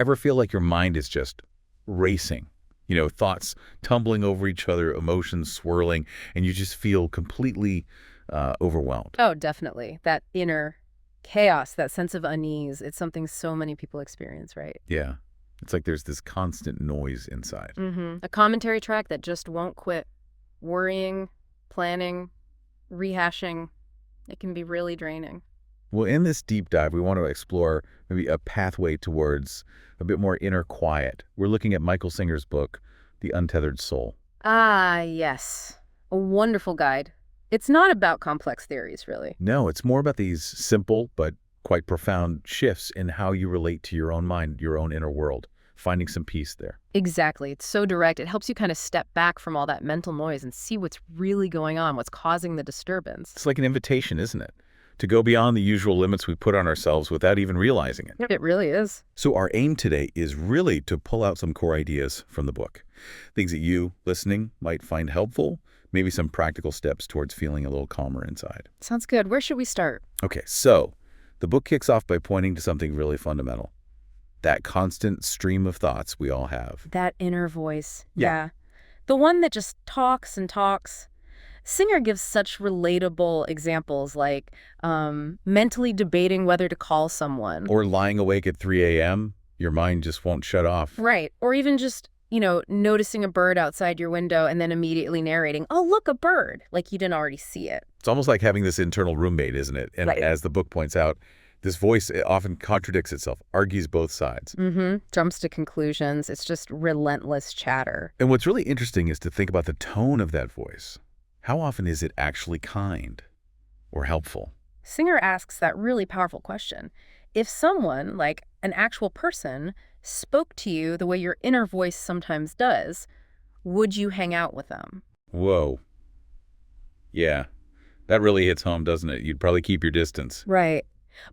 Ever feel like your mind is just racing? Thoughts tumbling over each other, emotions swirling, and you just feel completely overwhelmed. Oh, definitely. That inner chaos, that sense of unease, it's something so many people experience, right? Yeah. It's like there's this constant noise inside. A commentary track that just won't quit. Worrying, planning, rehashing. It can be really draining. Well, in this deep dive, we want to explore maybe a pathway towards a bit more inner quiet. We're looking at Michael Singer's book, The Untethered Soul. Ah, yes. A wonderful guide. It's not about complex theories, really. No, it's more about these simple but quite profound shifts in how you relate to your own mind, your own inner world, finding some peace there. Exactly. It's so direct. It helps you kind of step back from all that mental noise and see what's really going on, what's causing the disturbance. It's like an invitation, isn't it? To go beyond the usual limits we put on ourselves without even realizing it. It really is. So our aim today is really to pull out some core ideas from the book. Things that you, listening, might find helpful, maybe some practical steps towards feeling a little calmer inside. Sounds good. Where should we start? Okay, so the book kicks off by pointing to something really fundamental. That constant stream of thoughts we all have. That inner voice. Yeah. The one that just talks and talks. Singer gives such relatable examples like mentally debating whether to call someone. Or lying awake at 3 a.m., your mind just won't shut off. Right. Or even just, noticing a bird outside your window and then immediately narrating, oh, look, a bird, like you didn't already see it. It's almost like having this internal roommate, isn't it? And Right. as the book points out, this voice often contradicts itself, argues both sides. Jumps to conclusions. It's just relentless chatter. And what's really interesting is to think about the tone of that voice. How often is it actually kind or helpful? Singer asks that really powerful question. If someone, like an actual person, spoke to you the way your inner voice sometimes does, would you hang out with them? Whoa. Yeah, that really hits home, doesn't it? You'd probably keep your distance. Right.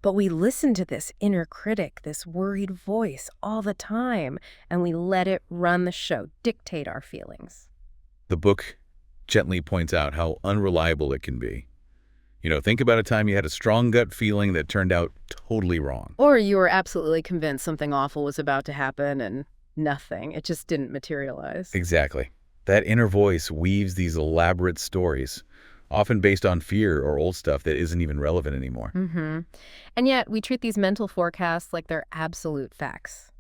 But we listen to this inner critic, this worried voice all the time, and we let it run the show, dictate our feelings. The book gently points out how unreliable it can be. Think about a time you had a strong gut feeling that turned out totally wrong. Or you were absolutely convinced something awful was about to happen and nothing. It just didn't materialize. Exactly. That inner voice weaves these elaborate stories, often based on fear or old stuff that isn't even relevant anymore. And yet we treat these mental forecasts like they're absolute facts.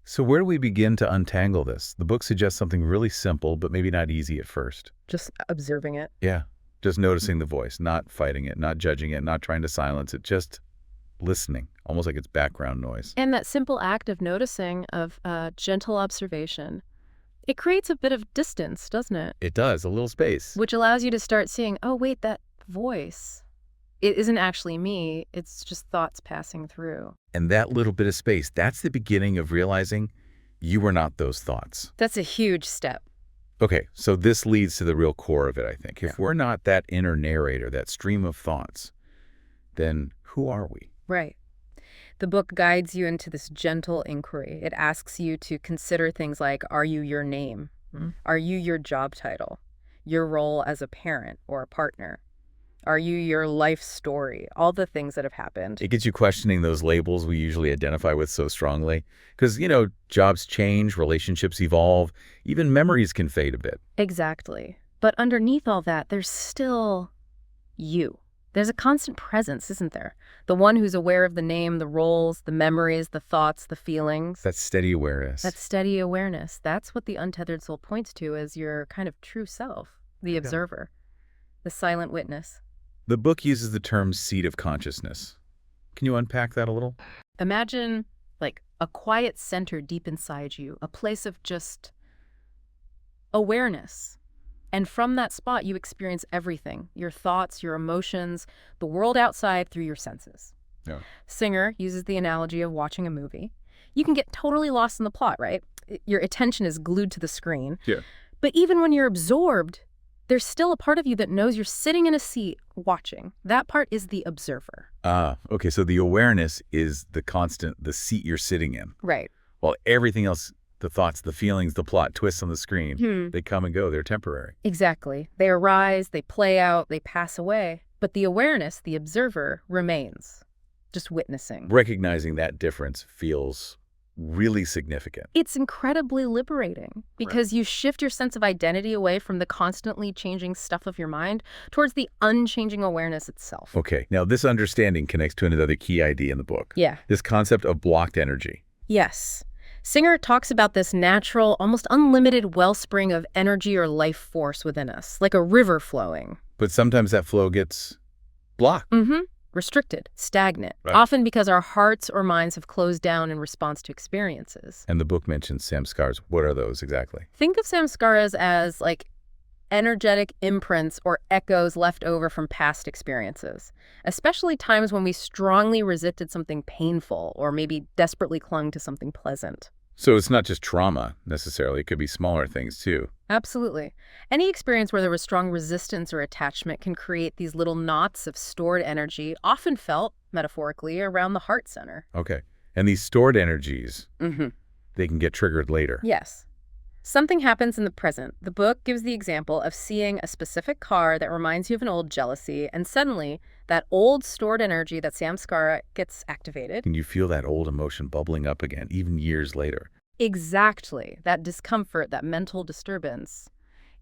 So where do we begin to untangle this? The book suggests something really simple, but maybe not easy at first. Just observing it. Yeah, just noticing the voice, not fighting it, not judging it, not trying to silence it, just listening, almost like it's background noise. And that simple act of noticing, of gentle observation, it creates a bit of distance, doesn't it? It does, a little space. Which allows you to start seeing, oh, wait, that voice, it isn't actually me. It's just thoughts passing through. And that little bit of space, that's the beginning of realizing you are not those thoughts. That's a huge step. Okay, so this leads to the real core of it, I think. If Yeah. we're not that inner narrator, that stream of thoughts, then who are we? Right. The book guides you into this gentle inquiry. It asks you to consider things like, are you your name? Are you your job title? Your role as a parent or a partner? Are you your life story? All the things that have happened. It gets you questioning those labels we usually identify with so strongly. Because, jobs change, relationships evolve, even memories can fade a bit. Exactly. But underneath all that, there's still you. There's a constant presence, isn't there? The one who's aware of the name, the roles, the memories, the thoughts, the feelings. That steady awareness. That steady awareness. That's what the Untethered Soul points to as your kind of true self, the observer, the silent witness. The book uses the term seat of consciousness. Can you unpack that a little? Imagine like a quiet center deep inside you, a place of just awareness. And from that spot, you experience everything, your thoughts, your emotions, the world outside through your senses. Yeah. Singer uses the analogy of watching a movie. You can get totally lost in the plot, right? Your attention is glued to the screen. Yeah. But even when you're absorbed, there's still a part of you that knows you're sitting in a seat watching. That part is the observer. Okay, so the awareness is the seat you're sitting in. Right. While everything else, the thoughts, the feelings, the plot, twists on the screen, they come and go, they're temporary. Exactly. They arise, they play out, they pass away. But the awareness, the observer, remains, just witnessing. Recognizing that difference feels really significant. It's incredibly liberating because you shift your sense of identity away from the constantly changing stuff of your mind towards the unchanging awareness itself. Okay, now this understanding connects to another key idea in the book. Yeah. This concept of blocked energy. Yes. Singer talks about this natural, almost unlimited wellspring of energy or life force within us, like a river flowing. But sometimes that flow gets blocked. Mm-hmm. Restricted, stagnant, Right. often because our hearts or minds have closed down in response to experiences. And the book mentions samskaras. What are those exactly? Think of samskaras as like energetic imprints or echoes left over from past experiences, especially times when we strongly resisted something painful or maybe desperately clung to something pleasant. So it's not just trauma, necessarily. It could be smaller things, too. Absolutely. Any experience where there was strong resistance or attachment can create these little knots of stored energy, often felt, metaphorically, around the heart center. Okay. And these stored energies, Mm-hmm. they can get triggered later. Yes. Something happens in the present. The book gives the example of seeing a specific car that reminds you of an old jealousy, and suddenly that old stored energy, that samskara, gets activated. And you feel that old emotion bubbling up again, even years later. Exactly. That discomfort, that mental disturbance.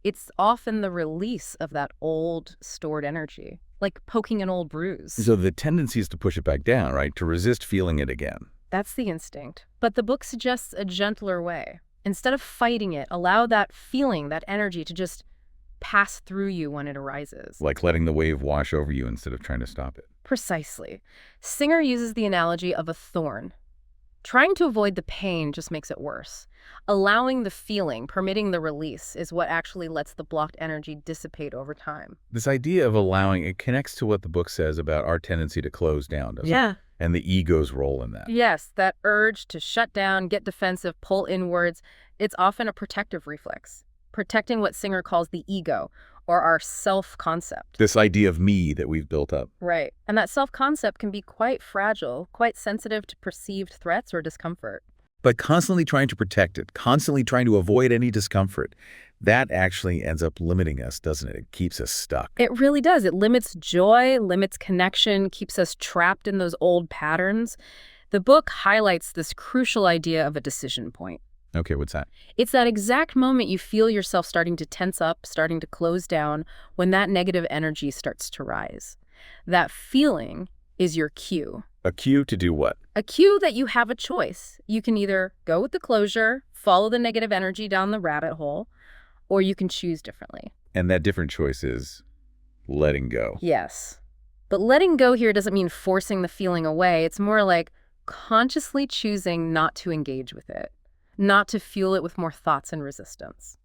It's often the release of that old stored energy, like poking an old bruise. So the tendency is to push it back down, right? To resist feeling it again. That's the instinct. But the book suggests a gentler way. Instead of fighting it, allow that feeling, that energy to just pass through you when it arises. Like letting the wave wash over you instead of trying to stop it. Precisely. Singer uses the analogy of a thorn. Trying to avoid the pain just makes it worse. Allowing the feeling, permitting the release, is what actually lets the blocked energy dissipate over time. This idea of allowing, it connects to what the book says about our tendency to close down, doesn't it? And the ego's role in that. Yes, that urge to shut down, get defensive, pull inwards, it's often a protective reflex. Protecting what Singer calls the ego, or our self-concept. This idea of me that we've built up. Right. And that self-concept can be quite fragile, quite sensitive to perceived threats or discomfort. But constantly trying to protect it, constantly trying to avoid any discomfort, that actually ends up limiting us, doesn't it? It keeps us stuck. It really does. It limits joy, limits connection, keeps us trapped in those old patterns. The book highlights this crucial idea of a decision point. Okay, what's that? It's that exact moment you feel yourself starting to tense up, starting to close down, when that negative energy starts to rise. That feeling is your cue. A cue to do what? A cue that you have a choice. You can either go with the closure, follow the negative energy down the rabbit hole, or you can choose differently. And that different choice is letting go. Yes. But letting go here doesn't mean forcing the feeling away. It's more like consciously choosing not to engage with it, not to fuel it with more thoughts and resistance.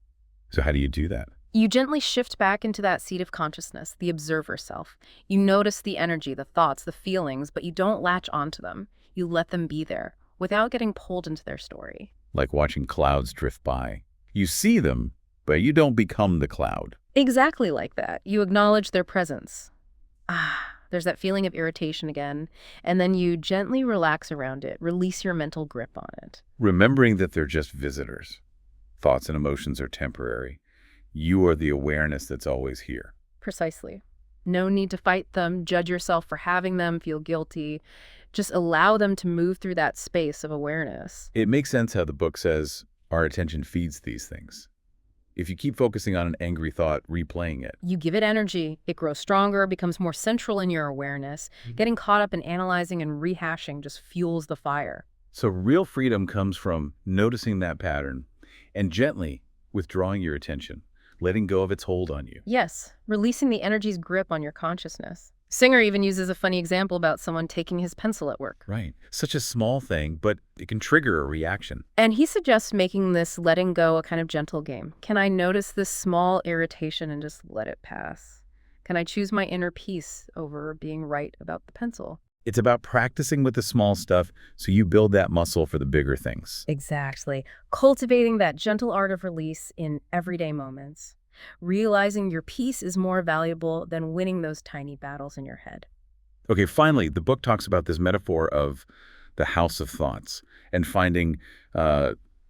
So how do you do that? You gently shift back into that seat of consciousness, the observer self. You notice the energy, the thoughts, the feelings, but you don't latch onto them. You let them be there without getting pulled into their story. Like watching clouds drift by. You see them, but you don't become the cloud. Exactly like that. You acknowledge their presence. There's that feeling of irritation again, and then you gently relax around it, release your mental grip on it. Remembering that they're just visitors. Thoughts and emotions are temporary. You are the awareness that's always here. Precisely. No need to fight them, judge yourself for having them, feel guilty. Just allow them to move through that space of awareness. It makes sense how the book says our attention feeds these things. If you keep focusing on an angry thought, replaying it. You give it energy, it grows stronger, becomes more central in your awareness. Getting caught up in analyzing and rehashing just fuels the fire. So real freedom comes from noticing that pattern and gently withdrawing your attention, letting go of its hold on you. Yes, releasing the energy's grip on your consciousness. Singer even uses a funny example about someone taking his pencil at work. Right. Such a small thing, but it can trigger a reaction. And he suggests making this letting go a kind of gentle game. Can I notice this small irritation and just let it pass? Can I choose my inner peace over being right about the pencil? It's about practicing with the small stuff so you build that muscle for the bigger things. Exactly. Cultivating that gentle art of release in everyday moments. Realizing your peace is more valuable than winning those tiny battles in your head. Okay, finally, the book talks about this metaphor of the house of thoughts and finding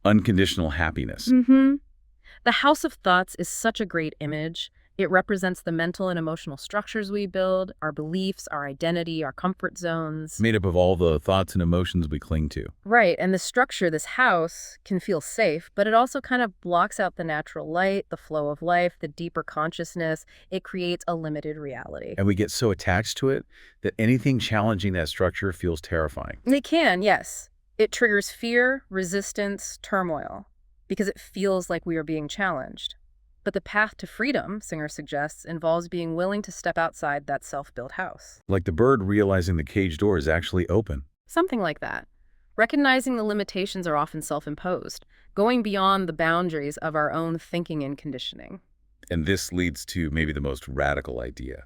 unconditional happiness. The house of thoughts is such a great image. It represents the mental and emotional structures we build, our beliefs, our identity, our comfort zones. Made up of all the thoughts and emotions we cling to. Right, and the structure, this house, can feel safe, but it also kind of blocks out the natural light, the flow of life, the deeper consciousness. It creates a limited reality. And we get so attached to it that anything challenging that structure feels terrifying. They can, yes. It triggers fear, resistance, turmoil, because it feels like we are being challenged. But the path to freedom, Singer suggests, involves being willing to step outside that self-built house. Like the bird realizing the cage door is actually open. Something like that. Recognizing the limitations are often self-imposed, going beyond the boundaries of our own thinking and conditioning. And this leads to maybe the most radical idea.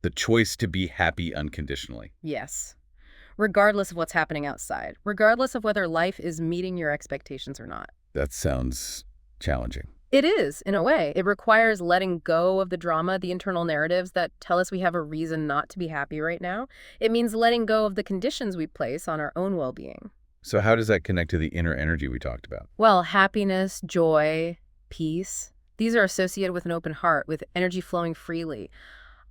The choice to be happy unconditionally. Yes. Regardless of what's happening outside, regardless of whether life is meeting your expectations or not. That sounds challenging. It is, in a way. It requires letting go of the drama, the internal narratives that tell us we have a reason not to be happy right now. It means letting go of the conditions we place on our own well-being. So how does that connect to the inner energy we talked about? Well, happiness, joy, peace, these are associated with an open heart, with energy flowing freely.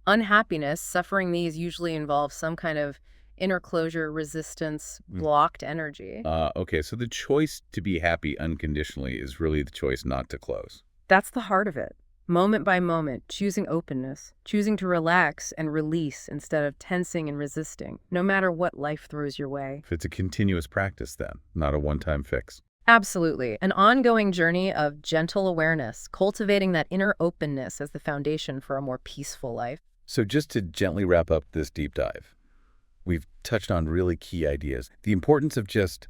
Unhappiness, suffering, these usually involve some kind of inner closure, resistance, blocked energy. Okay, so the choice to be happy unconditionally is really the choice not to close. That's the heart of it. Moment by moment, choosing openness, choosing to relax and release instead of tensing and resisting, no matter what life throws your way. If it's a continuous practice then, not a one-time fix. Absolutely. An ongoing journey of gentle awareness, cultivating that inner openness as the foundation for a more peaceful life. So just to gently wrap up this deep dive, we've touched on really key ideas. The importance of just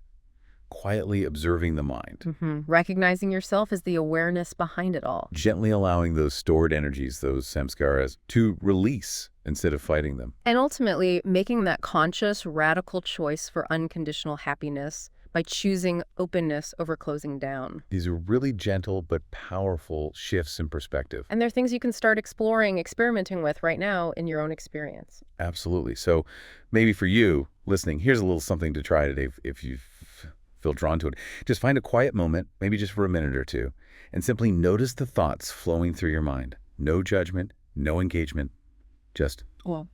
quietly observing the mind. Recognizing yourself as the awareness behind it all. Gently allowing those stored energies, those samskaras, to release instead of fighting them. And ultimately, making that conscious, radical choice for unconditional happiness by choosing openness over closing down. These are really gentle but powerful shifts in perspective. And they're things you can start exploring, experimenting with right now in your own experience. Absolutely. So maybe for you listening, here's a little something to try today if you feel drawn to it. Just find a quiet moment, maybe just for a minute or two, and simply notice the thoughts flowing through your mind. No judgment, no engagement, just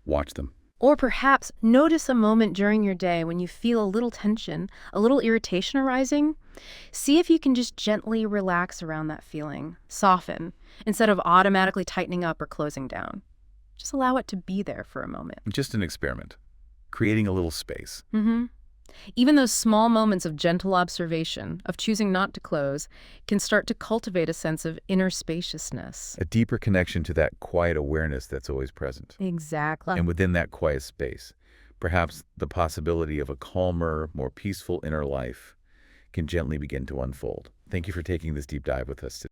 watch them. Or perhaps notice a moment during your day when you feel a little tension, a little irritation arising. See if you can just gently relax around that feeling, soften, instead of automatically tightening up or closing down. Just allow it to be there for a moment. Just an experiment, creating a little space. Even those small moments of gentle observation, of choosing not to close, can start to cultivate a sense of inner spaciousness. A deeper connection to that quiet awareness that's always present. Exactly. And within that quiet space, perhaps the possibility of a calmer, more peaceful inner life can gently begin to unfold. Thank you for taking this deep dive with us today.